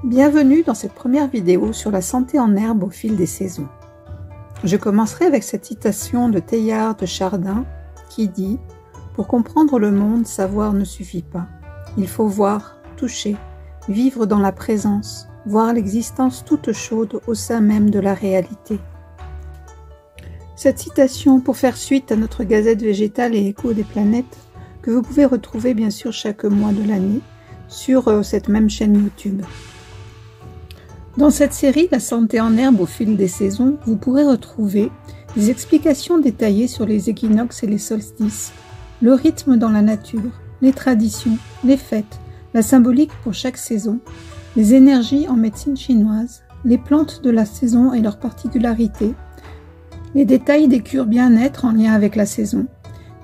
Bienvenue dans cette première vidéo sur la santé en herbe au fil des saisons. Je commencerai avec cette citation de Teilhard de Chardin qui dit « Pour comprendre le monde, savoir ne suffit pas. Il faut voir, toucher, vivre dans la présence, voir l'existence toute chaude au sein même de la réalité. » Cette citation, pour faire suite à notre gazette végétale et écho des planètes, que vous pouvez retrouver bien sûr chaque mois de l'année sur cette même chaîne YouTube. Dans cette série La santé en herbe au fil des saisons, vous pourrez retrouver des explications détaillées sur les équinoxes et les solstices, le rythme dans la nature, les traditions, les fêtes, la symbolique pour chaque saison, les énergies en médecine chinoise, les plantes de la saison et leurs particularités, les détails des cures bien-être en lien avec la saison,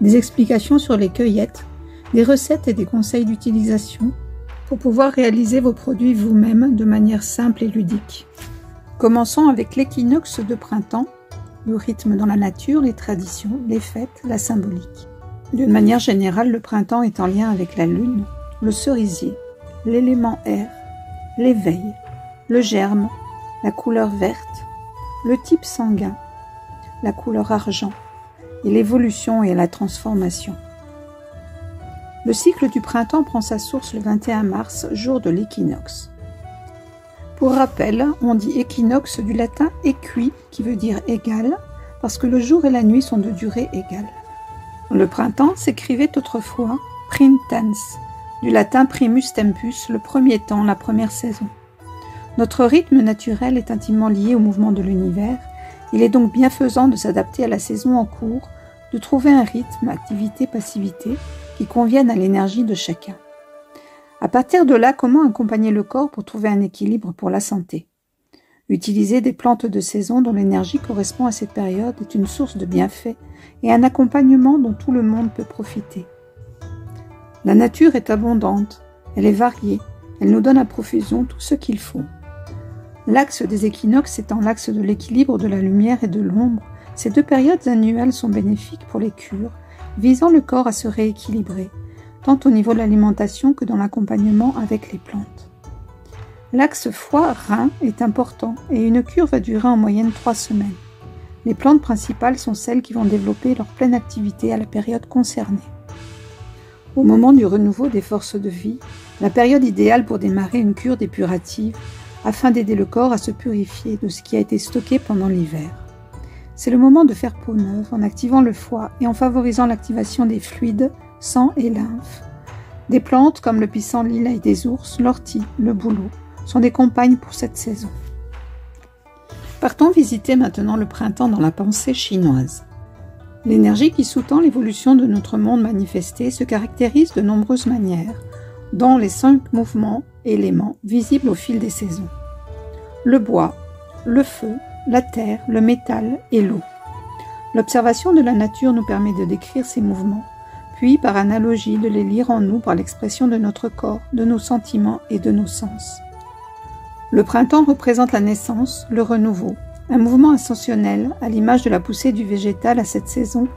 des explications sur les cueillettes, des recettes et des conseils d'utilisation pour pouvoir réaliser vos produits vous-même de manière simple et ludique. Commençons avec l'équinoxe de printemps, le rythme dans la nature, les traditions, les fêtes, la symbolique. D'une manière générale, le printemps est en lien avec la lune, le cerisier, l'élément air, l'éveil, le germe, la couleur verte, le type sanguin, la couleur argent et l'évolution et la transformation. Le cycle du printemps prend sa source le 21 mars, jour de l'équinoxe. Pour rappel, on dit équinoxe du latin equi, qui veut dire égal, parce que le jour et la nuit sont de durée égale. Le printemps s'écrivait autrefois printans, du latin primus tempus, le premier temps, la première saison. Notre rythme naturel est intimement lié au mouvement de l'univers. Il est donc bienfaisant de s'adapter à la saison en cours, de trouver un rythme, activité, passivité, qui conviennent à l'énergie de chacun. À partir de là, comment accompagner le corps pour trouver un équilibre pour la santé? Utiliser des plantes de saison dont l'énergie correspond à cette période est une source de bienfaits et un accompagnement dont tout le monde peut profiter. La nature est abondante, elle est variée, elle nous donne à profusion tout ce qu'il faut. L'axe des équinoxes étant l'axe de l'équilibre de la lumière et de l'ombre, ces deux périodes annuelles sont bénéfiques pour les cures, visant le corps à se rééquilibrer, tant au niveau de l'alimentation que dans l'accompagnement avec les plantes. L'axe foie-rein est important et une cure va durer en moyenne 3 semaines. Les plantes principales sont celles qui vont développer leur pleine activité à la période concernée. Au moment du renouveau des forces de vie, la période idéale pour démarrer une cure dépurative afin d'aider le corps à se purifier de ce qui a été stocké pendant l'hiver. C'est le moment de faire peau neuve en activant le foie et en favorisant l'activation des fluides, sang et lymphe. Des plantes comme le pissenlit, l'ail des ours, l'ortie, le bouleau sont des compagnes pour cette saison. Partons visiter maintenant le printemps dans la pensée chinoise. L'énergie qui sous-tend l'évolution de notre monde manifesté se caractérise de nombreuses manières, dont les 5 mouvements, éléments visibles au fil des saisons. Le bois, le feu, la terre, le métal et l'eau. L'observation de la nature nous permet de décrire ces mouvements, puis par analogie de les lire en nous par l'expression de notre corps, de nos sentiments et de nos sens. Le printemps représente la naissance, le renouveau, un mouvement ascensionnel à l'image de la poussée du végétal à cette saison,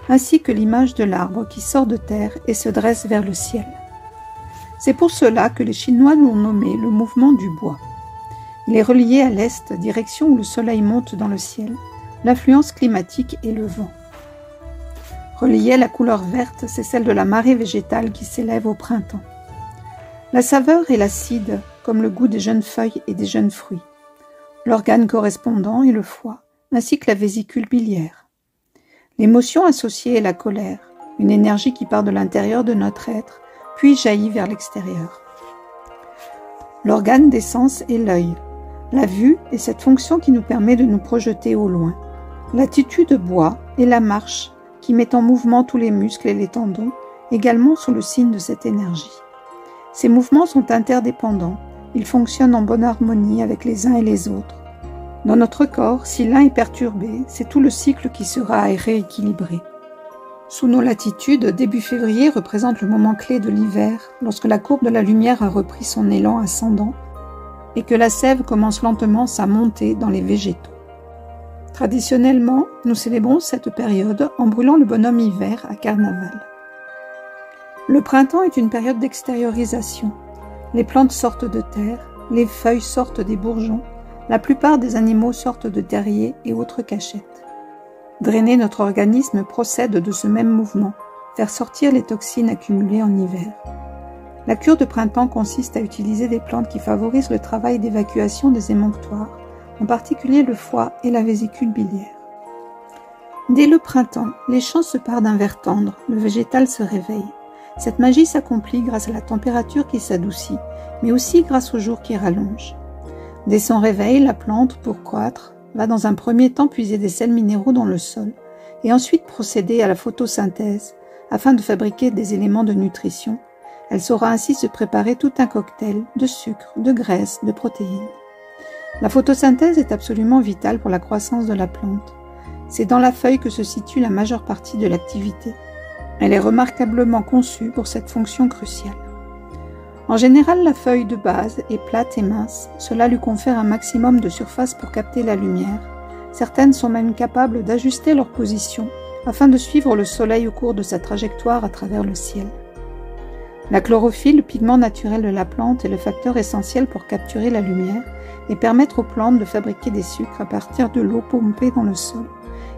ainsi que l'image de l'arbre qui sort de terre et se dresse vers le ciel. C'est pour cela que les Chinois l'ont nommé le mouvement du bois. Il est relié à l'est, direction où le soleil monte dans le ciel, l'influence climatique et le vent. Relié à la couleur verte, c'est celle de la marée végétale qui s'élève au printemps. La saveur est l'acide, comme le goût des jeunes feuilles et des jeunes fruits. L'organe correspondant est le foie, ainsi que la vésicule biliaire. L'émotion associée est la colère, une énergie qui part de l'intérieur de notre être, puis jaillit vers l'extérieur. L'organe des sens est l'œil. La vue est cette fonction qui nous permet de nous projeter au loin. L'attitude bois est la marche qui met en mouvement tous les muscles et les tendons, également sous le signe de cette énergie. Ces mouvements sont interdépendants, ils fonctionnent en bonne harmonie avec les uns et les autres. Dans notre corps, si l'un est perturbé, c'est tout le cycle qui sera rééquilibré. Sous nos latitudes, début février représente le moment clé de l'hiver, lorsque la courbe de la lumière a repris son élan ascendant et que la sève commence lentement sa montée dans les végétaux. Traditionnellement, nous célébrons cette période en brûlant le bonhomme hiver à Carnaval. Le printemps est une période d'extériorisation. Les plantes sortent de terre, les feuilles sortent des bourgeons, la plupart des animaux sortent de terriers et autres cachettes. Drainer notre organisme procède de ce même mouvement, faire sortir les toxines accumulées en hiver. La cure de printemps consiste à utiliser des plantes qui favorisent le travail d'évacuation des émonctoires, en particulier le foie et la vésicule biliaire. Dès le printemps, les champs se parent d'un vert tendre, le végétal se réveille. Cette magie s'accomplit grâce à la température qui s'adoucit, mais aussi grâce au jour qui rallonge. Dès son réveil, la plante, pour croître, va dans un premier temps puiser des sels minéraux dans le sol et ensuite procéder à la photosynthèse afin de fabriquer des éléments de nutrition. Elle saura ainsi se préparer tout un cocktail de sucre, de graisse, de protéines. La photosynthèse est absolument vitale pour la croissance de la plante. C'est dans la feuille que se situe la majeure partie de l'activité. Elle est remarquablement conçue pour cette fonction cruciale. En général, la feuille de base est plate et mince. Cela lui confère un maximum de surface pour capter la lumière. Certaines sont même capables d'ajuster leur position afin de suivre le soleil au cours de sa trajectoire à travers le ciel. La chlorophylle, le pigment naturel de la plante, est le facteur essentiel pour capturer la lumière et permettre aux plantes de fabriquer des sucres à partir de l'eau pompée dans le sol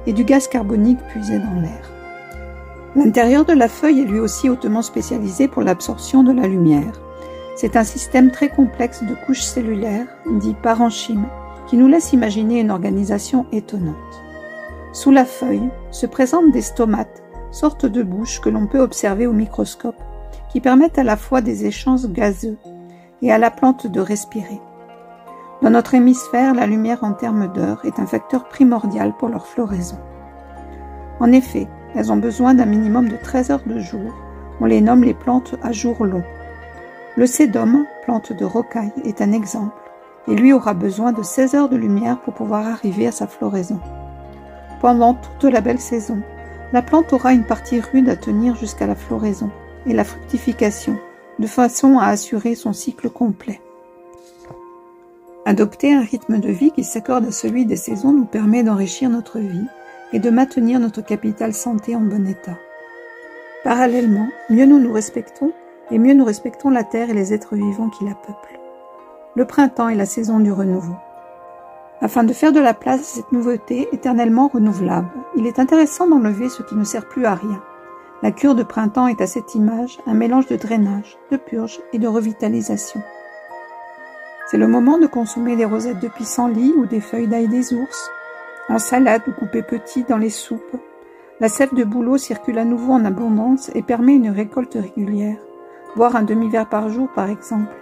et du gaz carbonique puisé dans l'air. L'intérieur de la feuille est lui aussi hautement spécialisé pour l'absorption de la lumière. C'est un système très complexe de couches cellulaires, dit parenchyme, qui nous laisse imaginer une organisation étonnante. Sous la feuille se présentent des stomates, sortes de bouches que l'on peut observer au microscope, qui permettent à la fois des échanges gazeux et à la plante de respirer. Dans notre hémisphère, la lumière en termes d'heures est un facteur primordial pour leur floraison. En effet, elles ont besoin d'un minimum de 13 heures de jour. On les nomme les plantes à jour long. Le sédum, plante de rocaille, est un exemple, et lui aura besoin de 16 heures de lumière pour pouvoir arriver à sa floraison. Pendant toute la belle saison, la plante aura une partie rude à tenir jusqu'à la floraison et la fructification, de façon à assurer son cycle complet. Adopter un rythme de vie qui s'accorde à celui des saisons nous permet d'enrichir notre vie et de maintenir notre capital santé en bon état. Parallèlement, mieux nous nous respectons et mieux nous respectons la terre et les êtres vivants qui la peuplent. Le printemps est la saison du renouveau. Afin de faire de la place à cette nouveauté éternellement renouvelable, il est intéressant d'enlever ce qui ne sert plus à rien. La cure de printemps est à cette image un mélange de drainage, de purge et de revitalisation. C'est le moment de consommer des rosettes de pissenlit ou des feuilles d'ail des ours, en salade ou coupées petites dans les soupes. La sève de bouleau circule à nouveau en abondance et permet une récolte régulière. Boire un demi-verre par jour par exemple.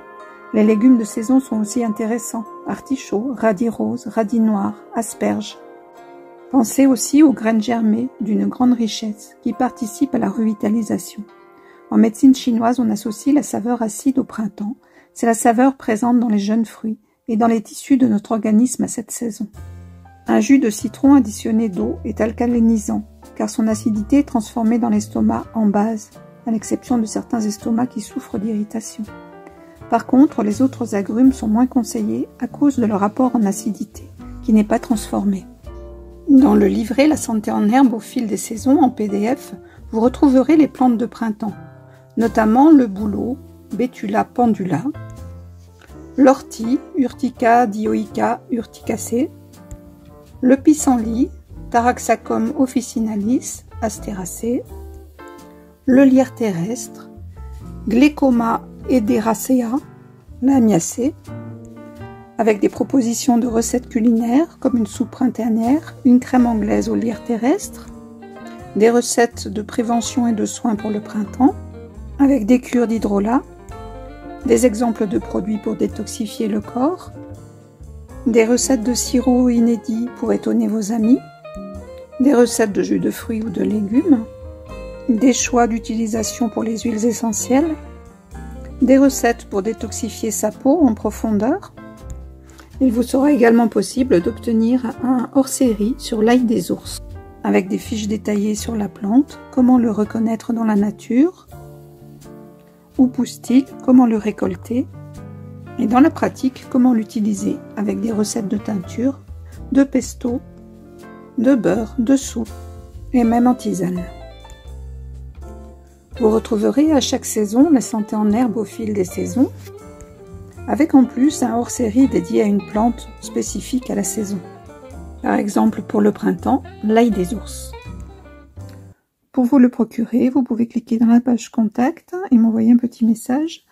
Les légumes de saison sont aussi intéressants, artichauts, radis roses, radis noirs, asperges. Pensez aussi aux graines germées d'une grande richesse qui participent à la revitalisation. En médecine chinoise, on associe la saveur acide au printemps. C'est la saveur présente dans les jeunes fruits et dans les tissus de notre organisme à cette saison. Un jus de citron additionné d'eau est alcalinisant, car son acidité est transformée dans l'estomac en base, à l'exception de certains estomacs qui souffrent d'irritation. Par contre, les autres agrumes sont moins conseillés à cause de leur apport en acidité, qui n'est pas transformé. Dans le livret La santé en herbe au fil des saisons en PDF, vous retrouverez les plantes de printemps, notamment le bouleau, Betula pendula, l'ortie, Urtica dioica urticacée, le pissenlit, Taraxacum officinalis, astéracée, le lierre terrestre, Glecoma Ederacea, l'amiacée, avec des propositions de recettes culinaires comme une soupe printanière, une crème anglaise au lierre terrestre, des recettes de prévention et de soins pour le printemps, avec des cures d'hydrolat, des exemples de produits pour détoxifier le corps, des recettes de sirop inédits pour étonner vos amis, des recettes de jus de fruits ou de légumes, des choix d'utilisation pour les huiles essentielles, des recettes pour détoxifier sa peau en profondeur. Il vous sera également possible d'obtenir un hors-série sur l'ail des ours, avec des fiches détaillées sur la plante, comment le reconnaître dans la nature, où pousse-t-il, comment le récolter, et dans la pratique, comment l'utiliser, avec des recettes de teinture, de pesto, de beurre, de soupe, et même en tisane. Vous retrouverez à chaque saison la santé en herbe au fil des saisons, avec en plus un hors-série dédié à une plante spécifique à la saison. Par exemple, pour le printemps, l'ail des ours. Pour vous le procurer, vous pouvez cliquer dans la page Contact et m'envoyer un petit message.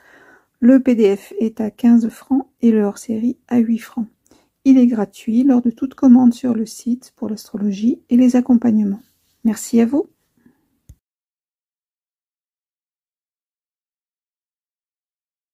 Le PDF est à 15 francs et le hors-série à 8 francs. Il est gratuit lors de toute commande sur le site pour l'astrologie et les accompagnements. Merci à vous.